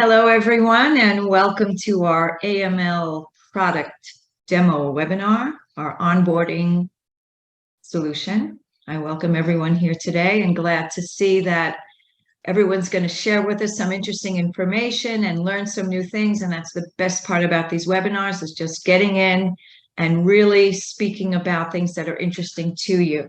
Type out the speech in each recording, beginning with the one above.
Hello, everyone, and welcome to our AML product demo webinar, our onboarding solution. I welcome everyone here today and glad to see that everyone's going to share with us some interesting information and learn some new things. And that's the best part about these webinars, is just getting in and really speaking about things that are interesting to you.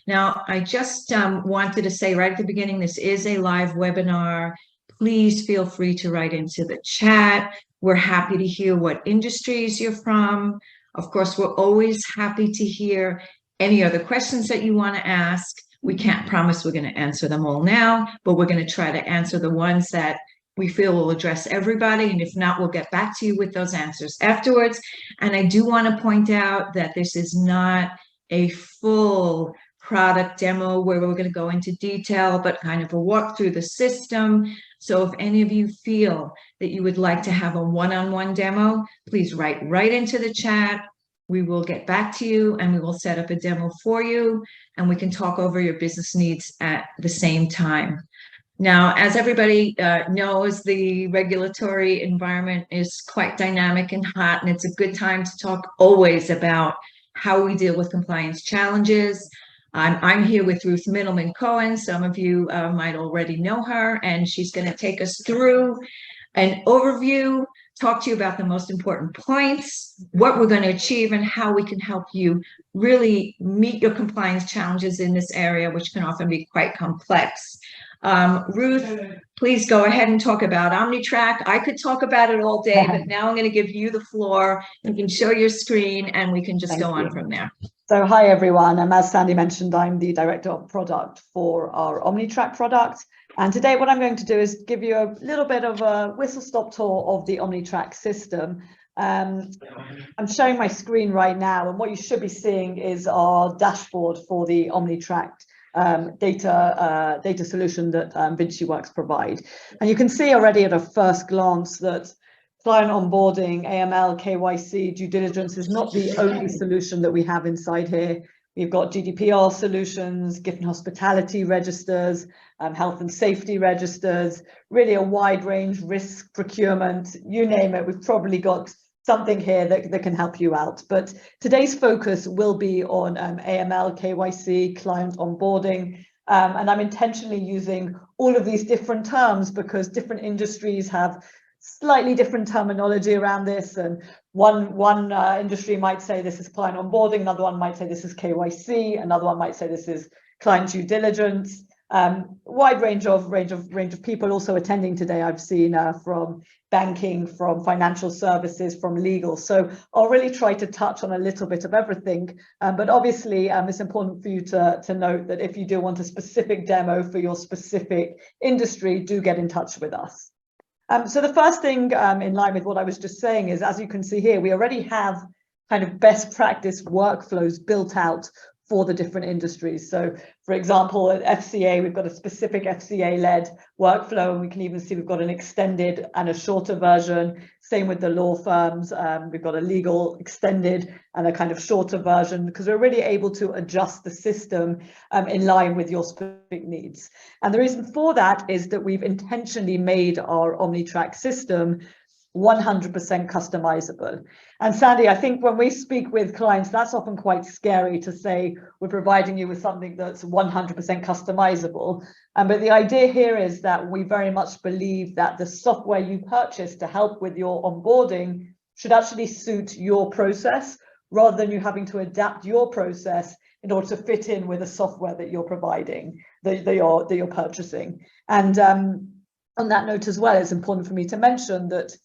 Now, I just wanted to say right at the beginning, this is a live webinar. Please feel free to write into the chat. We're happy to hear what industries you're from. Of course, we're always happy to hear any other questions that you want to ask. We can't promise we're going to answer them all now, but we're going to try to answer the ones that we feel will address everybody. And if not, we'll get back to you with those answers afterwards. And I do want to point out that this is not a full product demo where we're going to go into detail, but kind of a walk through the system. So if any of you feel that you would like to have a one-on-one demo, please write right into the chat. We will get back to you and we will set up a demo for you, and we can talk over your business needs at the same time. Now, as everybody knows, the regulatory environment is quite dynamic and hot, and it's a good time to talk always about how we deal with compliance challenges. I'm here with Ruth Middleman Cohen. Some of you might already know her, and she's going to take us through an overview, talk to you about the most important points, what we're going to achieve, and how we can help you really meet your compliance challenges in this area, which can often be quite complex. Ruth, please go ahead and talk about OmniTrack. I could talk about it all day, but now I'm going to give you the floor. You can show your screen and we can just go on from there. So hi, everyone. As Sandy mentioned, I'm the Director of Product for our OmniTrack product. And today what I'm going to do is give you a little bit of a whistle-stop tour of the OmniTrack system. I'm showing my screen right now, and what you should be seeing is our dashboard for the OmniTrack data solution that VinciWorks provide. And you can see already at a first glance that client onboarding, AML, KYC, due diligence is not the only solution that we have inside here. We've got GDPR solutions, gift and hospitality registers, health and safety registers, really a wide range, risk procurement, you name it. We've probably got something here that can help you out. But today's focus will be on AML, KYC, client onboarding. And I'm intentionally using all of these different terms because different industries have slightly different terminology around this, and one industry might say this is client onboarding, another one might say this is KYC, another one might say this is client due diligence. Wide range of people also attending today. I've seen from banking, from financial services, from legal. So I'll really try to touch on a little bit of everything. But obviously, it's important for you to note that if you do want a specific demo for your specific industry, do get in touch with us. So the first thing in line with what I was just saying is, as you can see here, we already have kind of best practice workflows built out for the different industries. So for example, at FCA, we've got a specific FCA-led workflow, and we can even see we've got an extended and a shorter version. Same with the law firms. We've got a legal extended and a kind of shorter version, because we're really able to adjust the system in line with your specific needs. And the reason for that is that we've intentionally made our OmniTrack system 100% customizable. And Sandy, I think when we speak with clients, that's often quite scary to say we're providing you with something that's 100% customizable. But the idea here is that we very much believe that the software you purchase to help with your onboarding should actually suit your process, rather than you having to adapt your process in order to fit in with the software that you're providing, that you're purchasing. And on that note as well, it's important for me to mention that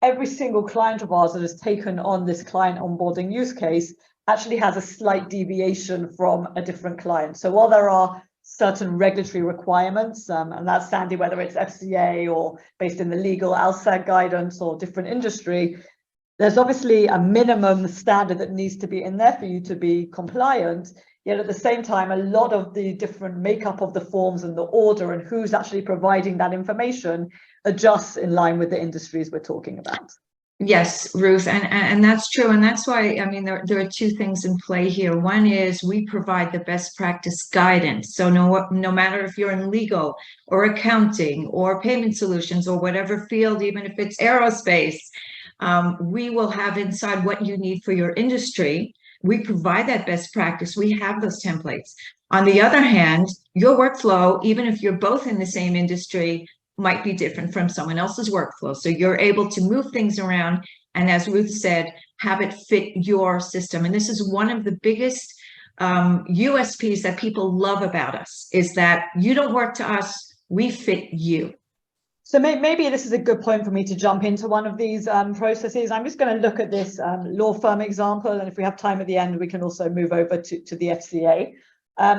every single client of ours that has taken on this client onboarding use case actually has a slight deviation from a different client. So while there are certain regulatory requirements, and that's Sandy, whether it's FCA or based in the legal ALSAG guidance or different industry, there's obviously a minimum standard that needs to be in there for you to be compliant. Yet at the same time, a lot of the different makeup of the forms and the order and who's actually providing that information adjusts in line with the industries we're talking about. Yes, Ruth, and that's true. And that's why, I mean, there are two things in play here. One is we provide the best practice guidance. So no matter if you're in legal or accounting or payment solutions or whatever field, even if it's aerospace, we will have inside what you need for your industry. We provide that best practice. We have those templates. On the other hand, your workflow, even if you're both in the same industry, might be different from someone else's workflow. So you're able to move things around. And as Ruth said, have it fit your system. And this is one of the biggest USPs that people love about us, is that you don't work to us, we fit you. So maybe this is a good point for me to jump into one of these processes. I'm just going to look at this law firm example. And if we have time at the end, we can also move over to the FCA.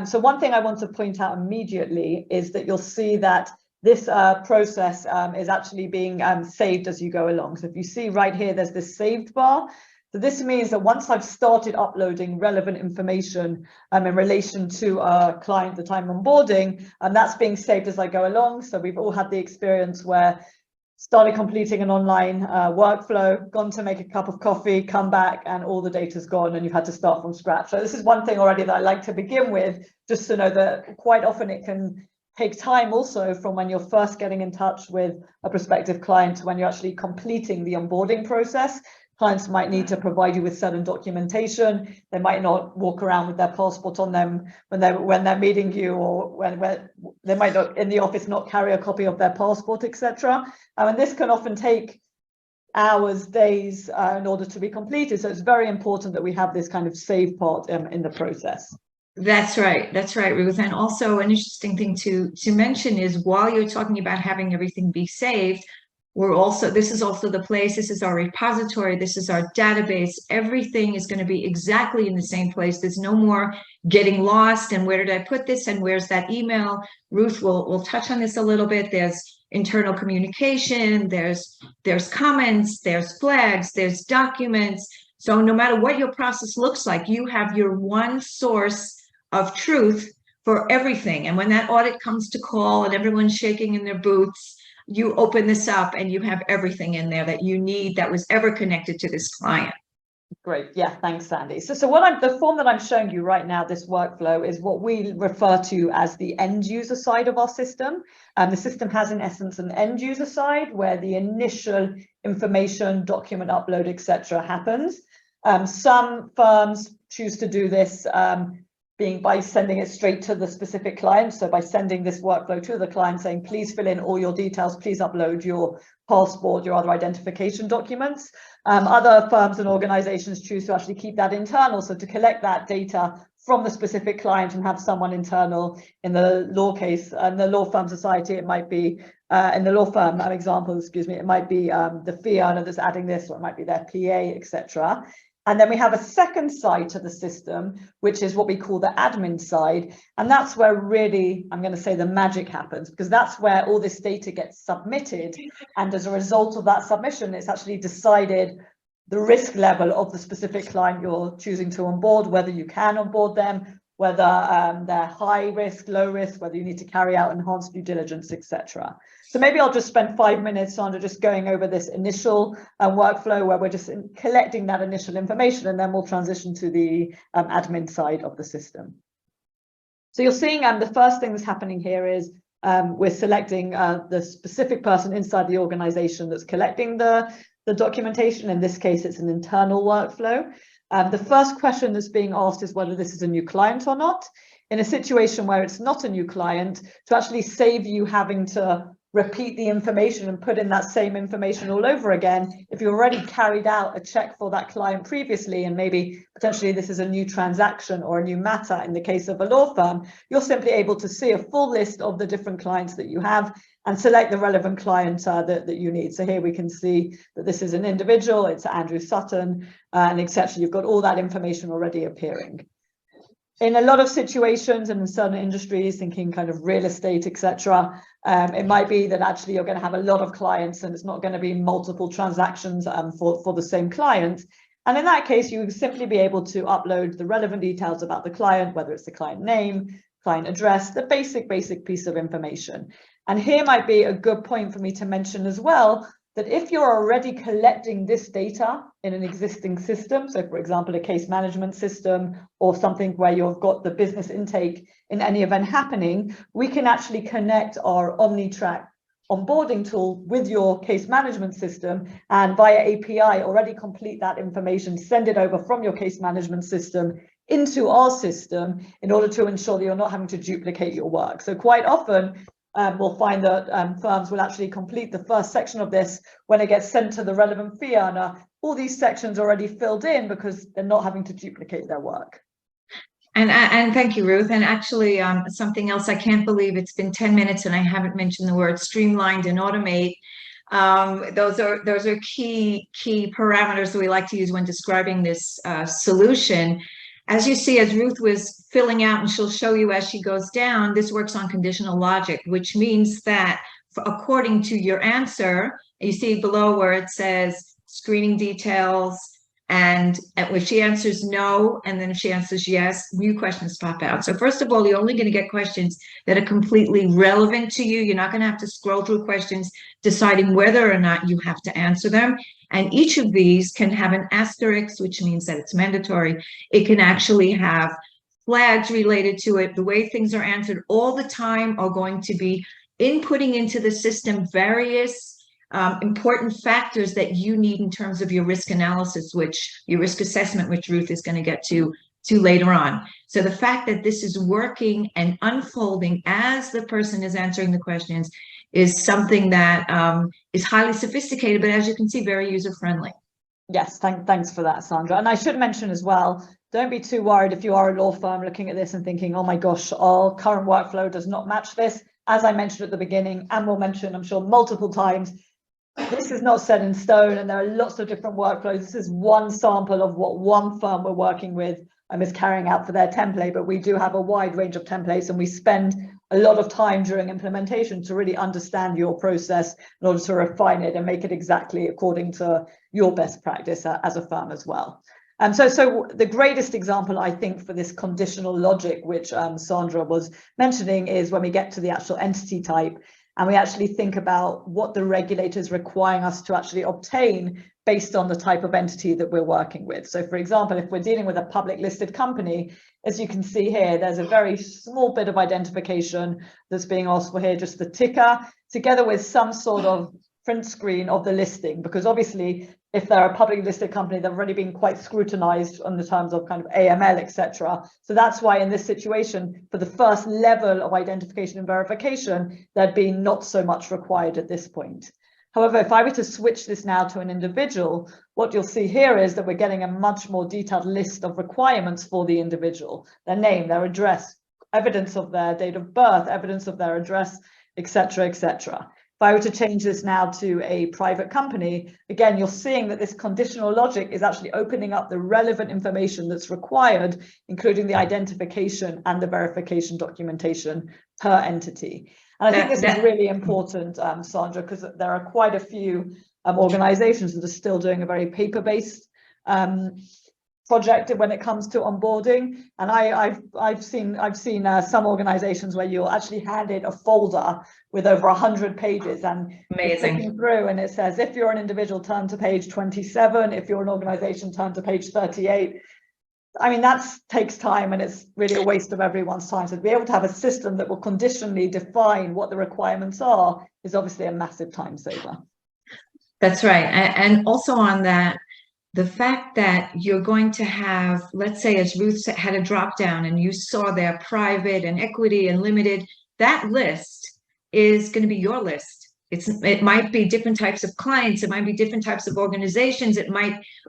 So one thing I want to point out immediately is that you'll see that this process is actually being saved as you go along. So if you see right here, there's this saved bar. So this means that once I've started uploading relevant information in relation to a client that I'm onboarding, and that's being saved as I go along. So we've all had the experience where started completing an online workflow, gone to make a cup of coffee, come back, and all the data's gone, and you've had to start from scratch. So this is one thing already that I like to begin with, just to know that quite often it can take time also from when you're first getting in touch with a prospective client to when you're actually completing the onboarding process. Clients might need to provide you with certain documentation. They might not walk around with their passport on them when they're meeting you, or when they might not in the office not carry a copy of their passport, etc. And this can often take hours, days in order to be completed. So it's very important that we have this kind of save part in the process. That's right, Ruth. And also an interesting thing to mention is, while you're talking about having everything be saved, this is also the place, this is our repository, this is our database. Everything is going to be exactly in the same place. There's no more getting lost and where did I put this and where's that email. Ruth will touch on this a little bit. There's internal communication, there's comments, there's flags, there's documents. So no matter what your process looks like, you have your one source of truth for everything. And when that audit comes to call and everyone's shaking in their boots, you open this up and you have everything in there that you need that was ever connected to this client. Great. Yeah, thanks, Sandy. So the form that I'm showing you right now, this workflow, is what we refer to as the end user side of our system. The system has, in essence, an end user side where the initial information, document upload, etc. happens. Some firms choose to do this by sending it straight to the specific client. So by sending this workflow to the client saying, please fill in all your details, please upload your passport, your other identification documents. Other firms and organizations choose to actually keep that internal. So to collect that data from the specific client and have someone internal. In the law case, and the law firm society, it might be, in the law firm example, it might be the fee earner that's adding this, or it might be their PA, etc. And then we have a second side to the system, which is what we call the admin side. And that's where really, I'm going to say, the magic happens, because that's where all this data gets submitted. And as a result of that submission, it's actually decided the risk level of the specific client you're choosing to onboard, whether you can onboard them, whether they're high risk, low risk, whether you need to carry out enhanced due diligence, etc. So maybe I'll just spend 5 minutes, Sandra, just going over this initial workflow where we're just collecting that initial information, and then we'll transition to the admin side of the system. So you're seeing the first thing that's happening here is we're selecting the specific person inside the organization that's collecting the documentation. In this case, it's an internal workflow. The first question that's being asked is whether this is a new client or not. In a situation where it's not a new client, to actually save you having to repeat the information and put in that same information all over again, if you've already carried out a check for that client previously, and maybe potentially this is a new transaction or a new matter in the case of a law firm, you're simply able to see a full list of the different clients that you have and select the relevant client that you need. So here we can see that this is an individual, it's Andrew Sutton, and etc. You've got all that information already appearing. In a lot of situations and in certain industries, thinking kind of real estate, etc., it might be that actually you're going to have a lot of clients and it's not going to be multiple transactions for the same client. And in that case, you would simply be able to upload the relevant details about the client, whether it's the client name, client address, the basic piece of information. And here might be a good point for me to mention as well that if you're already collecting this data in an existing system, so for example, a case management system or something where you've got the business intake in any event happening, we can actually connect our OmniTrack onboarding tool with your case management system and via API already complete that information, send it over from your case management system into our system in order to ensure that you're not having to duplicate your work. So quite often, we'll find that firms will actually complete the first section of this when it gets sent to the relevant fee earner. All these sections are already filled in because they're not having to duplicate their work. And thank you, Ruth. And actually, something else, I can't believe it's been 10 minutes and I haven't mentioned the word streamlined and automate. Those are key parameters that we like to use when describing this solution. As you see, as Ruth was filling out, and she'll show you as she goes down, this works on conditional logic, which means that according to your answer, you see below where it says screening details, and if she answers no, and then if she answers yes, new questions pop out. So first of all, you're only going to get questions that are completely relevant to you. You're not going to have to scroll through questions deciding whether or not you have to answer them. And each of these can have an asterisk, which means that it's mandatory. It can actually have flags related to it. The way things are answered all the time are going to be inputting into the system various important factors that you need in terms of your risk analysis, which your risk assessment, which Ruth is going to get to later on. So the fact that this is working and unfolding as the person is answering the questions is something that is highly sophisticated, but as you can see, very user-friendly. Yes, thanks for that, Sandra. And I should mention as well, don't be too worried if you are a law firm looking at this and thinking, oh my gosh, our current workflow does not match this. As I mentioned at the beginning, and we'll mention, I'm sure, multiple times, this is not set in stone and there are lots of different workflows. This is one sample of what one firm we're working with is carrying out for their template, but we do have a wide range of templates and we spend a lot of time during implementation to really understand your process in order to refine it and make it exactly according to your best practice as a firm as well. So the greatest example, I think, for this conditional logic, which Sandra was mentioning, is when we get to the actual entity type and we actually think about what the regulator is requiring us to actually obtain based on the type of entity that we're working with. So for example, if we're dealing with a public listed company, as you can see here, there's a very small bit of identification that's being asked for here, just the ticker, together with some sort of print screen of the listing, because obviously if they're a publicly listed company, they've already been quite scrutinized on the terms of kind of AML, etc. So that's why in this situation, for the first level of identification and verification, there'd be not so much required at this point. However, if I were to switch this now to an individual, what you'll see here is that we're getting a much more detailed list of requirements for the individual: their name, their address, evidence of their date of birth, evidence of their address, etc., etc. If I were to change this now to a private company, again, you're seeing that this conditional logic is actually opening up the relevant information that's required, including the identification and the verification documentation per entity. And I think this is really important, Sandra, because there are quite a few organizations that are still doing a very paper-based project when it comes to onboarding. And I've seen some organizations where you'll actually hand it a folder with over 100 pages and clicking through, and it says, if you're an individual, turn to page 27. If you're an organization, turn to page 38. I mean, that takes time and it's really a waste of everyone's time. So to be able to have a system that will conditionally define what the requirements are is obviously a massive time saver. That's right. And also on that, the fact that you're going to have, let's say, as Ruth had a drop down and you saw their private and equity and limited, that list is going to be your list. It might be different types of clients. It might be different types of organizations.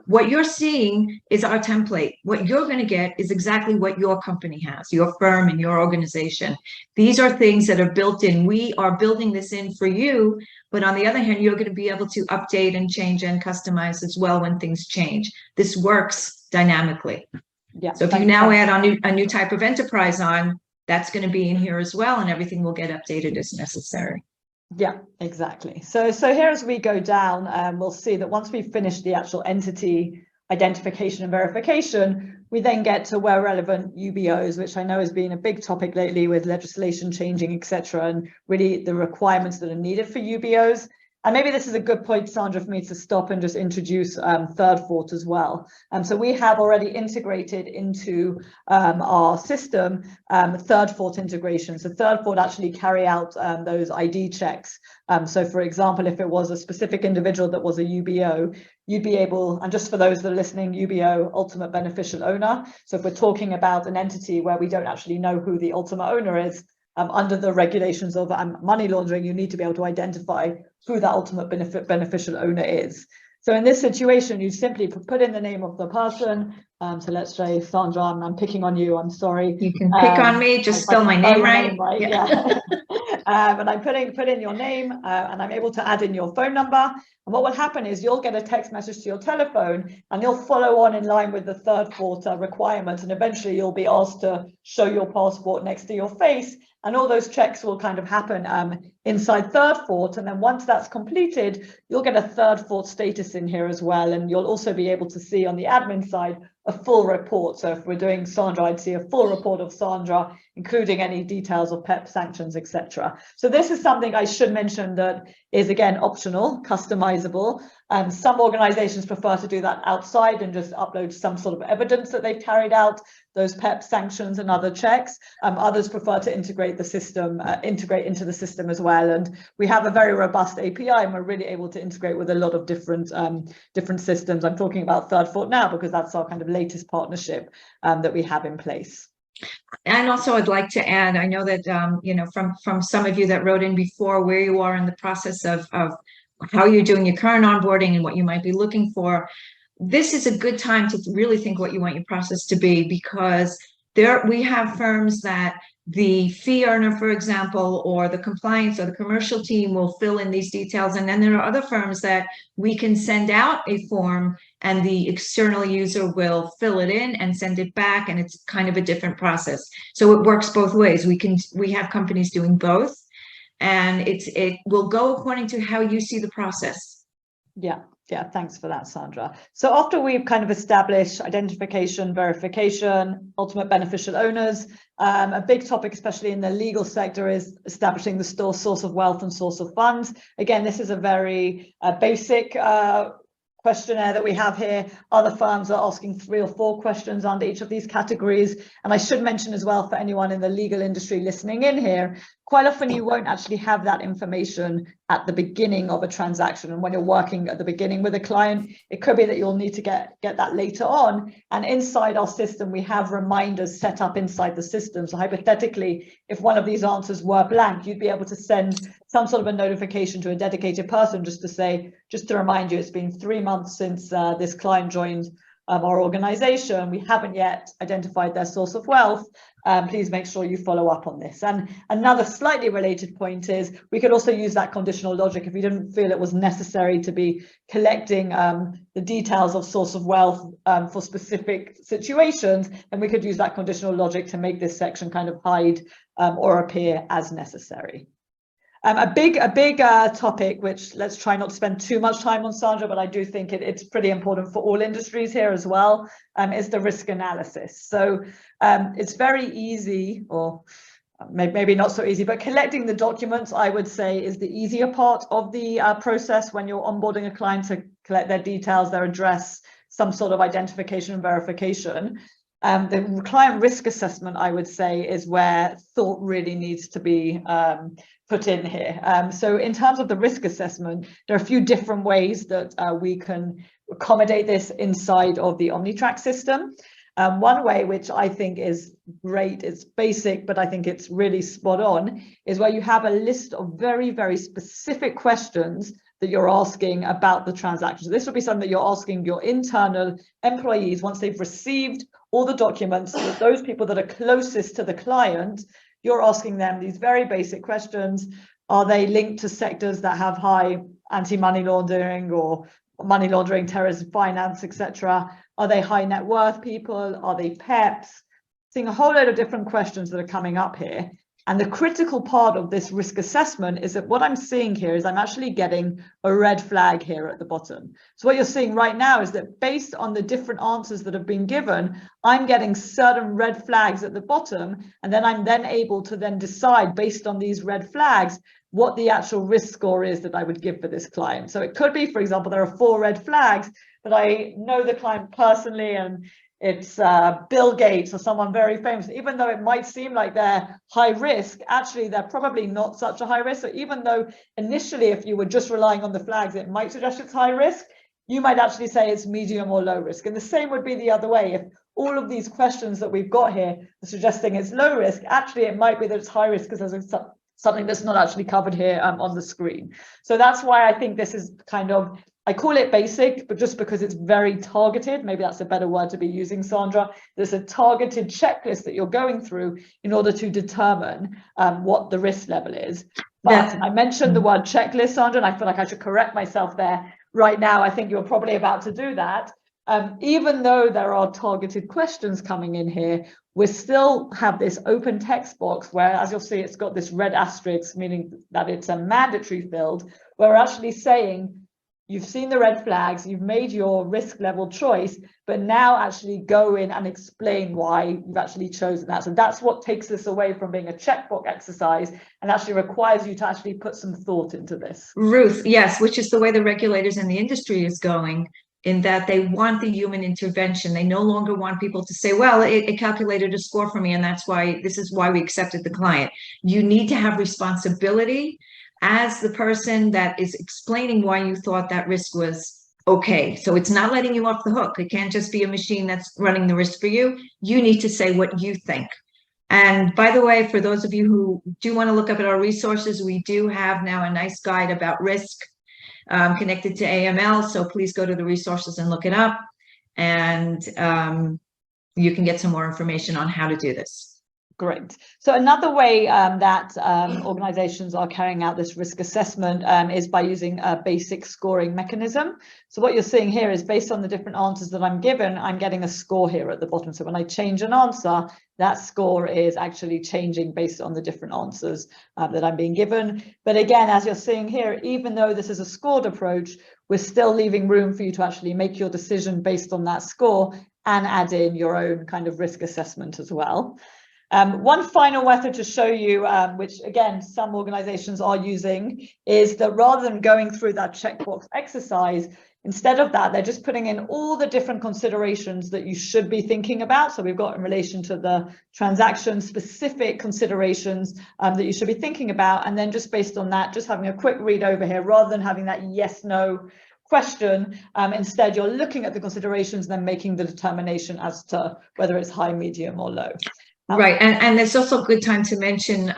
What you're seeing is our template. What you're going to get is exactly what your company has, your firm and your organization. These are things that are built in. We are building this in for you, but on the other hand, you're going to be able to update and change and customize as well when things change. This works dynamically. Yeah. So if you now add a new type of enterprise on, that's going to be in here as well, and everything will get updated as necessary. Yeah, exactly. So here as we go down, we'll see that once we've finished the actual entity identification and verification, we then get to where relevant UBOs, which I know has been a big topic lately with legislation changing, etc., and really the requirements that are needed for UBOs. And maybe this is a good point, Sandra, for me to stop and just introduce third fort as well. So we have already integrated into our system third fort integration. So third fort actually carry out those ID checks. So for example, if it was a specific individual that was a UBO, you'd be able, and just for those that are listening, UBO, ultimate beneficial owner. So if we're talking about an entity where we don't actually know who the ultimate owner is, under the regulations of money laundering, you need to be able to identify who that ultimate beneficial owner is. So in this situation, you simply put in the name of the person. So let's say, Sandra, I'm picking on you, I'm sorry. You can pick on me, just spell my name right. Yeah. And I'm put in your name and I'm able to add in your phone number. And what will happen is you'll get a text message to your telephone and you'll follow on in line with the third fort requirements. And eventually you'll be asked to show your passport next to your face. And all those checks will kind of happen inside third fort. And then once that's completed, you'll get a third fort status in here as well. And you'll also be able to see on the admin side a full report. So if we're doing Sandra, I'd see a full report of Sandra, including any details of PEP sanctions, etc. So this is something I should mention that is, again, optional, customizable. Some organizations prefer to do that outside and just upload some sort of evidence that they've carried out those PEP sanctions and other checks. Others prefer to integrate the system, integrate into the system as well. And we have a very robust API and we're really able to integrate with a lot of different systems. I'm talking about third fort now because that's our kind of latest partnership that we have in place. And also I'd like to add, I know that, you know, from some of you that wrote in before, where you are in the process of how you're doing your current onboarding and what you might be looking for. This is a good time to really think what you want your process to be, because we have firms that the fee earner, for example, or the compliance or the commercial team will fill in these details. And then there are other firms that we can send out a form and the external user will fill it in and send it back. And it's kind of a different process. So it works both ways. We have companies doing both, and it will go according to how you see the process. Yeah, thanks for that, Sandra. So after we've kind of established identification, verification, ultimate beneficial owners, a big topic, especially in the legal sector, is establishing the source of wealth and source of funds. Again, this is a very basic questionnaire that we have here. Other firms are asking 3 or 4 questions under each of these categories. And I should mention as well, for anyone in the legal industry listening in here, quite often you won't actually have that information at the beginning of a transaction. And when you're working at the beginning with a client, it could be that you'll need to get that later on. And inside our system, we have reminders set up inside the system. So hypothetically, if one of these answers were blank, you'd be able to send some sort of a notification to a dedicated person just to remind you, it's been 3 months since this client joined our organization. We haven't yet identified their source of wealth. Please make sure you follow up on this. And another slightly related point is we could also use that conditional logic if we didn't feel it was necessary to be collecting the details of source of wealth for specific situations, and we could use that conditional logic to make this section kind of hide or appear as necessary. A big topic, which let's try not to spend too much time on, Sandra, but I do think it's pretty important for all industries here as well, is the risk analysis. So it's very easy, or maybe not so easy, but collecting the documents, I would say, is the easier part of the process when you're onboarding a client to collect their details, their address, some sort of identification and verification. The client risk assessment, I would say, is where thought really needs to be put in here. So in terms of the risk assessment, there are a few different ways that we can accommodate this inside of the OmniTrack system. One way, which I think is great, it's basic, but I think it's really spot on, is where you have a list of very, very specific questions that you're asking about the transaction. So this would be something that you're asking your internal employees once they've received all the documents, those people that are closest to the client. You're asking them these very basic questions. Are they linked to sectors that have high anti-money laundering or money laundering, terrorism, finance, etc.? Are they high net worth people? Are they PEPs? Seeing a whole load of different questions that are coming up here. And the critical part of this risk assessment is that what I'm seeing here is I'm actually getting a red flag here at the bottom. So what you're seeing right now is that based on the different answers that have been given, I'm getting certain red flags at the bottom, and then I'm then able to then decide based on these red flags what the actual risk score is that I would give for this client. So it could be, for example, there are 4 red flags, but I know the client personally and it's Bill Gates or someone very famous. Even though it might seem like they're high risk, actually they're probably not such a high risk. So even though initially, if you were just relying on the flags, it might suggest it's high risk, you might actually say it's medium or low risk. And the same would be the other way. If all of these questions that we've got here are suggesting it's low risk, actually it might be that it's high risk because there's something that's not actually covered here on the screen. So that's why I think this is kind of, I call it basic, but just because it's very targeted, maybe that's a better word to be using, Sandra. There's a targeted checklist that you're going through in order to determine what the risk level is. But I mentioned the word checklist, Sandra, and I feel like I should correct myself there right now. I think you're probably about to do that. Even though there are targeted questions coming in here, we still have this open text box where, as you'll see, it's got this red asterisk, meaning that it's a mandatory field, where we're actually saying, you've seen the red flags, you've made your risk level choice, but now actually go in and explain why you've actually chosen that. So that's what takes this away from being a checkbox exercise and actually requires you to actually put some thought into this. Ruth, yes, which is the way the regulators in the industry is going, in that they want the human intervention. They no longer want people to say, well, it calculated a score for me, and this is why we accepted the client. You need to have responsibility as the person that is explaining why you thought that risk was okay. So it's not letting you off the hook. It can't just be a machine that's running the risk for you. You need to say what you think. And by the way, for those of you who do want to look up at our resources, we do have now a nice guide about risk connected to AML. So please go to the resources and look it up. And you can get some more information on how to do this. Great. So another way that organizations are carrying out this risk assessment is by using a basic scoring mechanism. So what you're seeing here is based on the different answers that I'm given, I'm getting a score here at the bottom. So when I change an answer, that score is actually changing based on the different answers that I'm being given. But again, as you're seeing here, even though this is a scored approach, we're still leaving room for you to actually make your decision based on that score and add in your own kind of risk assessment as well. One final method to show you, which again, some organizations are using, is that rather than going through that checkbox exercise, instead of that, they're just putting in all the different considerations that you should be thinking about. So we've got in relation to the transaction specific considerations that you should be thinking about. And then just based on that, just having a quick read over here, rather than having that yes, no question, instead you're looking at the considerations and then making the determination as to whether it's high, medium or low. Right. And there's also a good time to mention,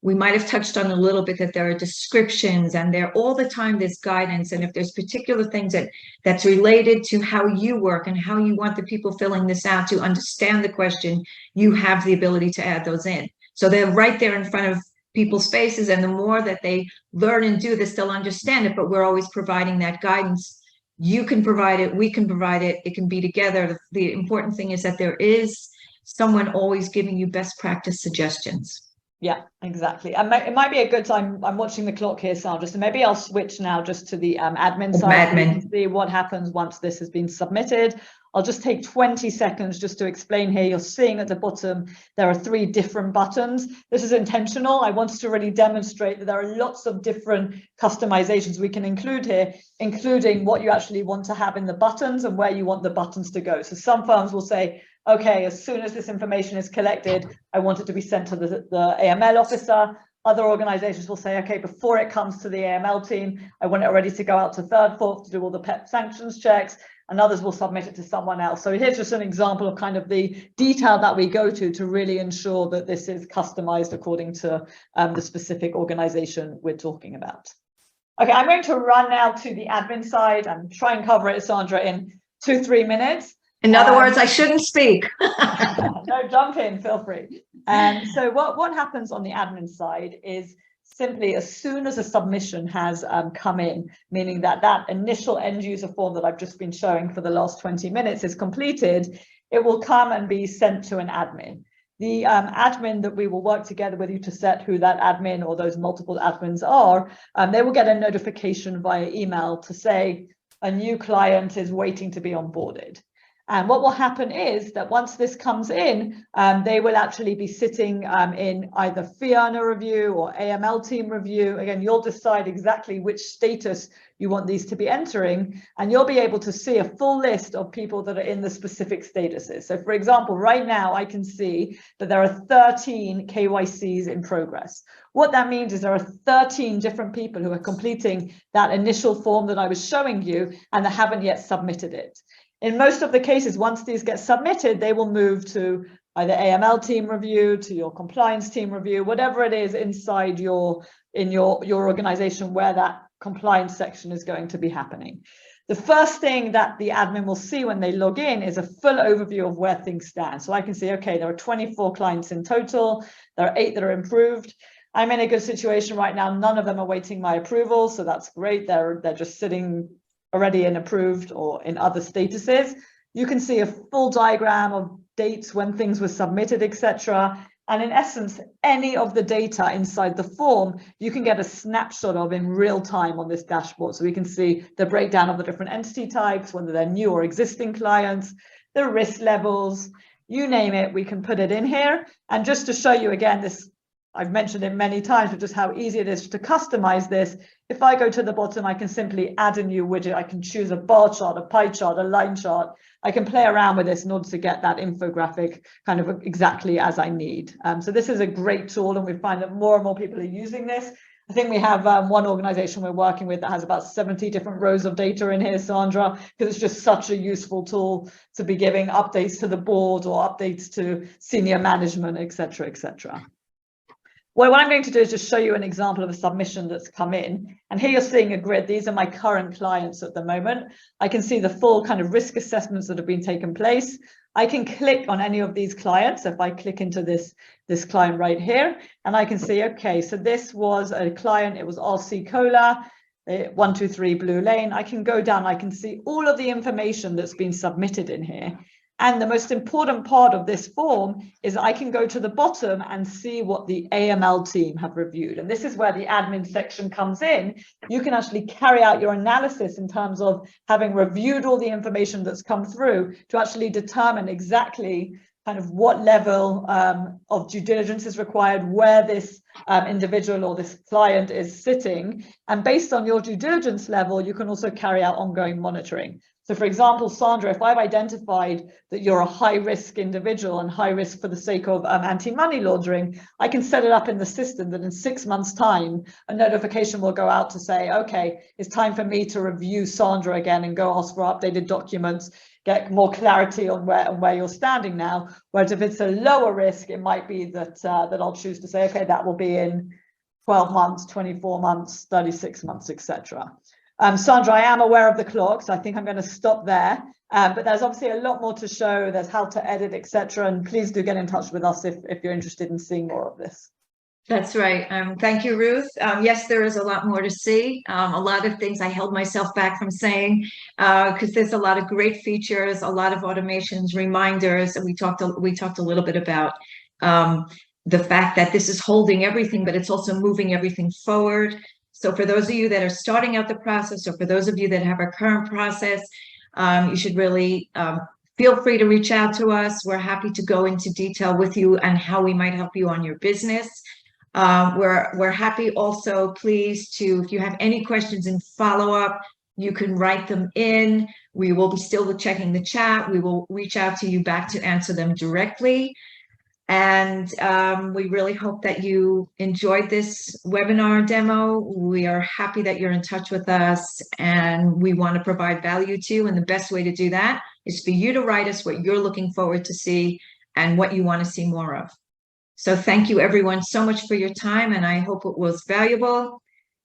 we might have touched on a little bit that there are descriptions and there all the time there's guidance. And if there's particular things that's related to how you work and how you want the people filling this out to understand the question, you have the ability to add those in. So they're right there in front of people's faces. And the more that they learn and do this, they'll understand it. But we're always providing that guidance. You can provide it. We can provide it. It can be together. The important thing is that there is someone always giving you best practice suggestions. Yeah, exactly. And it might be a good time. I'm watching the clock here, Sandra. So maybe I'll switch now just to the admin side. So you can see what happens once this has been submitted. I'll just take 20 seconds just to explain here. You're seeing at the bottom, there are 3 different buttons. This is intentional. I wanted to really demonstrate that there are lots of different customizations we can include here, including what you actually want to have in the buttons and where you want the buttons to go. So some firms will say, okay, as soon as this information is collected, I want it to be sent to the AML officer. Other organizations will say, okay, before it comes to the AML team, I want it ready to go out to third, fourth to do all the PEP sanctions checks, and others will submit it to someone else. So here's just an example of kind of the detail that we go to really ensure that this is customized according to the specific organization we're talking about. Okay, I'm going to run now to the admin side and try and cover it, Sandra, in 2-3 minutes. In other words, I shouldn't speak. No, jump in, feel free. So what happens on the admin side is simply as soon as a submission has come in, meaning that initial end user form that I've just been showing for the last 20 minutes is completed, it will come and be sent to an admin. the admin that we will work together with you to set who that admin or those multiple admins are, they will get a notification via email to say a new client is waiting to be onboarded. And what will happen is that once this comes in, they will actually be sitting in either fee earner review or AML team review. Again, you'll decide exactly which status you want these to be entering, and you'll be able to see a full list of people that are in the specific statuses. So for example, right now I can see that there are 13 KYCs in progress. What that means is there are 13 different people who are completing that initial form that I was showing you and that haven't yet submitted it. In most of the cases, once these get submitted, they will move to either AML team review, to your compliance team review, whatever it is inside your organization where that compliance section is going to be happening. The first thing that the admin will see when they log in is a full overview of where things stand. So I can see, okay, there are 24 clients in total. There are 8 that are improved. I'm in a good situation right now. None of them are waiting my approval, so that's great. They're just sitting already in approved or in other statuses. You can see a full diagram of dates when things were submitted, etc. And in essence, any of the data inside the form, you can get a snapshot of in real time on this dashboard. So we can see the breakdown of the different entity types, whether they're new or existing clients, the risk levels, you name it, we can put it in here. And just to show you again, this, I've mentioned it many times, but just how easy it is to customize this. If I go to the bottom, I can simply add a new widget. I can choose a bar chart, a pie chart, a line chart. I can play around with this in order to get that infographic kind of exactly as I need. So this is a great tool, and we find that more and more people are using this. I think we have one organization we're working with that has about 70 different rows of data in here, Sandra, because it's just such a useful tool to be giving updates to the board or updates to senior management, etc., etc. Well, what I'm going to do is just show you an example of a submission that's come in. And here you're seeing a grid. These are my current clients at the moment. I can see the full kind of risk assessments that have been taken place. I can click on any of these clients. If I click into this client right here, and I can see, okay, so this was a client, it was RC Cola, 123 Blue Lane. I can go down, I can see all of the information that's been submitted in here. And the most important part of this form is I can go to the bottom and see what the AML team have reviewed. And this is where the admin section comes in. You can actually carry out your analysis in terms of having reviewed all the information that's come through to actually determine exactly kind of what level of due diligence is required, where this individual or this client is sitting. And based on your due diligence level, you can also carry out ongoing monitoring. So for example, Sandra, if I've identified that you're a high-risk individual and high risk for the sake of anti-money laundering, I can set it up in the system that in 6 months' time, a notification will go out to say, okay, it's time for me to review Sandra again and go ask for updated documents, get more clarity on where you're standing now. Whereas if it's a lower risk, it might be that that I'll choose to say, okay, that will be in 12 months, 24 months, 36 months, etc. Sandra, I am aware of the clock, so I think I'm going to stop there. But there's obviously a lot more to show. There's how to edit, etc. And please do get in touch with us if you're interested in seeing more of this. That's right. Thank you, Ruth. Yes, there is a lot more to see. A lot of things I held myself back from saying because there's a lot of great features, a lot of automations, reminders. And we talked a little bit about the fact that this is holding everything, but it's also moving everything forward. So for those of you that are starting out the process, or for those of you that have a current process, you should really feel free to reach out to us. We're happy to go into detail with you and how we might help you on your business. We're happy also, please, to, if you have any questions in follow-up, you can write them in. We will be still checking the chat. We will reach out to you back to answer them directly. And we really hope that you enjoyed this webinar demo. We are happy that you're in touch with us, and we want to provide value to you. And the best way to do that is for you to write us what you're looking forward to see and what you want to see more of. So thank you, everyone, so much for your time, and I hope it was valuable,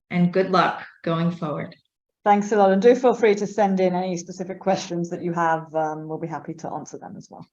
and good luck going forward. Thanks a lot, and do feel free to send in any specific questions that you have. We'll be happy to answer them as well.